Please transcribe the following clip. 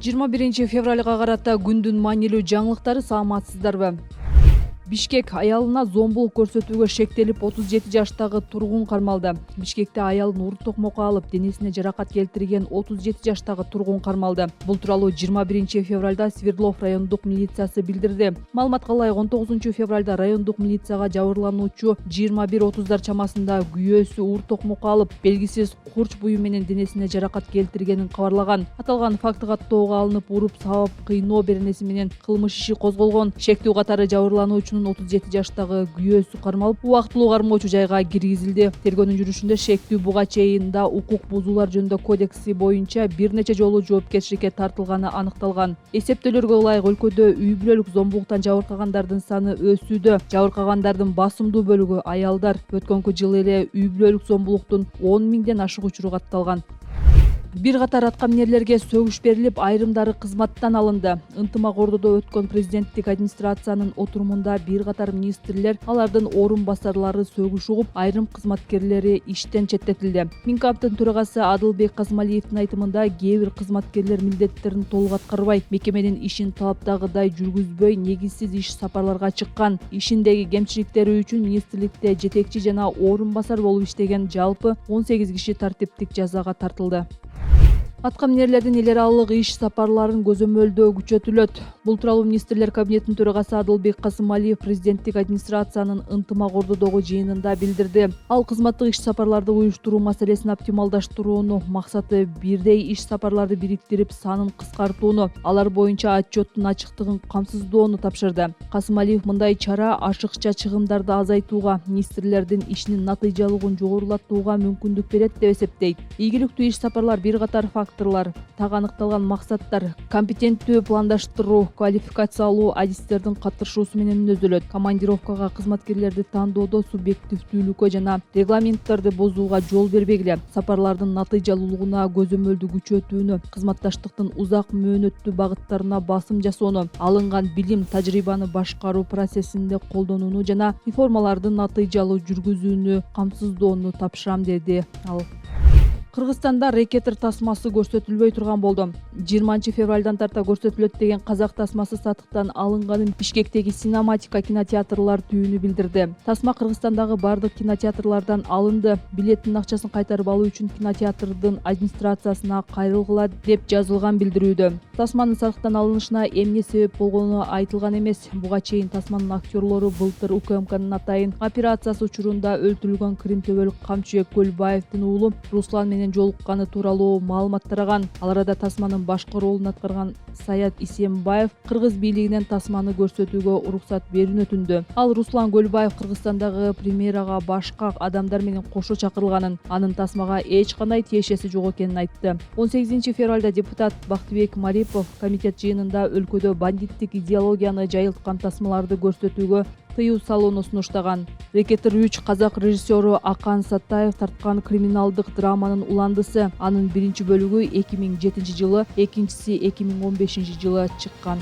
21 февралга карата күндүн маанилүү жаңылыктары саламатсыздарбы? Бишкек аялына зомбулук көрсөтүүгө шектелип 37 жаштагы тургун кармалды. Бишкекте аялын ур токмокко алып, денесине жаракат келтирген 37 жаштагы тургун кармалды. Бул тууралуу 21 февралда Свердлов райондук милициясы билдирди. Маалыматка ылайык 19 февралда райондук милицияга жабырлануучу 21:30 чамасында күйөөсү ур токмокко алып, белгисиз курч буюу менен денесине жаракат келтиргенин кабарлаган. Аталган факты каттоого алынып, уруп сабап кыйноо беренеси менен кылмыш иши козголгон. Шектүү катары жабырлануучунун 37 жаштагы күйөөсү кармалып, убактылуу кармоочу жайга киргизилди. Тергөөнүн жүрүшүндө шектүү буга чейин да укук бузуулар жөнүндө кодекси боюнча бир нече жолу жоопкерчиликке тартылганы аныкталган. Эсептөөлөргө ылайык өлкөдө үй бүлөлүк зомбулуктан жабыркагандардын саны өсүүдө. Жабыркагандардын басымдуу бөлүгү аялдар. Өткөнкү жылы эле үй бүлөлүк зомбулуктун 10 миңден ашык учуру катталган. Бир катар аткаминерлерге сөгүш берилип, айрымдары кызматтан алынды. Ынтымак Ордодо өткөн президенттик администрациянын отурумунда бир катар министрлер, алардын орун басарлары сөгүш угуп, айрым кызматкерлери иштен четтетилди. Минкамптын төрагасы Адылбек Казмалиевдин айтымында, кээ бир кызматкерлер милдеттерин толук аткарбай, мекеменин ишин талаптагыдай жүргүзбөй, негизсиз иш сапарларга чыккан. Ишиндеги кемчиликтери үчүн министрликте жетекчи жана орун басар болуп иштеген жалпы 18 киши тартиптик жазага тартылды. Аткаминерлердин эл аралык иш сапарларын көзөмөлдөө күчөтүлөт. Бул тууралуу министрлер кабинетинин төрагасы Адылбек Касымалиев президенттик администрациянын Ынтымак Ордодогу жыйынында билдирди. Ал кызматтык иш сапарларды уюштуруу маселесин оптималдаштырууну, максаты бирдей иш сапарларды бириктирип, санын кыскартууну, алар боюнча отчеттун ачыктыгын камсыздоону тапшырды. Касымалиев мындай чара ашыкча чыгымдарды азайтууга, министрлердин ишинин натыйжалуулугун жогорулатууга мүмкүндүк берет деп эсептейт. Ийгиликтүү иш сапарлар бир катар факторлор, так аныкталган максаттар, компетенттүү пландаштыруу, квалификациялуу адистердин катышуусу менен мүнөздөлөт. Командировкага кызматкерлерди тандоодо субъективдүүлүккө жана регламенттерди бузууга жол бербегиле, сапарлардын натыйжалуулугуна көзөмөлдү күчөтүүнү, кызматташтыктын узак мөөнөттүү багыттарына басым жасоону, алынган билим, тажрыйбаны башкаруу процессинде колдонууну жана реформалардын натыйжалуу жүргүзүүнү камсыздоону тапшырам, деди ал. Кыргызстанда рекетир тасмасы көрсөтүлбөй турган болду. 20 февралдан тарта көрсөтүлөт деген казак тасмасы сатыктан алынганын Бишкектеги Синематика кинотеатрлар түйүнү билдирди. Тасма Кыргызстандагы бардык кинотеатрлардан алынды. Билеттин акчасын кайтарып алуу үчүн кинотеатрдын администрациясына кайрылгыла деп жазылган билдирүүдө. Тасманын сатыктан алынышына эмне себеп болгону айтылган эмес. Буга чейин тасманын актерлору былтыр УКМКнын атайын операциясы учурунда өлтүрүлгөн Крим төбөлүк камчыбек Көлбаевдин уулу Руслан менен жолукканы тууралуу маалымат тараган. Ал арада тасманын башкы ролун аткарган Саят Исембаев кыргыз бийлигинен тасманы көрсөтүүгө уруксат берүүнү өтүндү. Ал Руслан Көлбаев Кыргызстандагы премьерага башка адамдар менен кошо чакырылганын, анын тасмага эч кандай тиешеси жок экенин айтты. 18 февралда депутат Бактыбек Марипов комитет жыйынында өлкөдө бандиттик идеологияны жайылткан тасмаларды көрсөтүүгө тыюу салууну сунуштаган. Рекетир 3 казак режиссеру Акан Сатаев тарткан криминалдык драманын уландысы. Анын биринчи бөлүгү 2007 жылы, экинчиси 2015 жылы чыккан.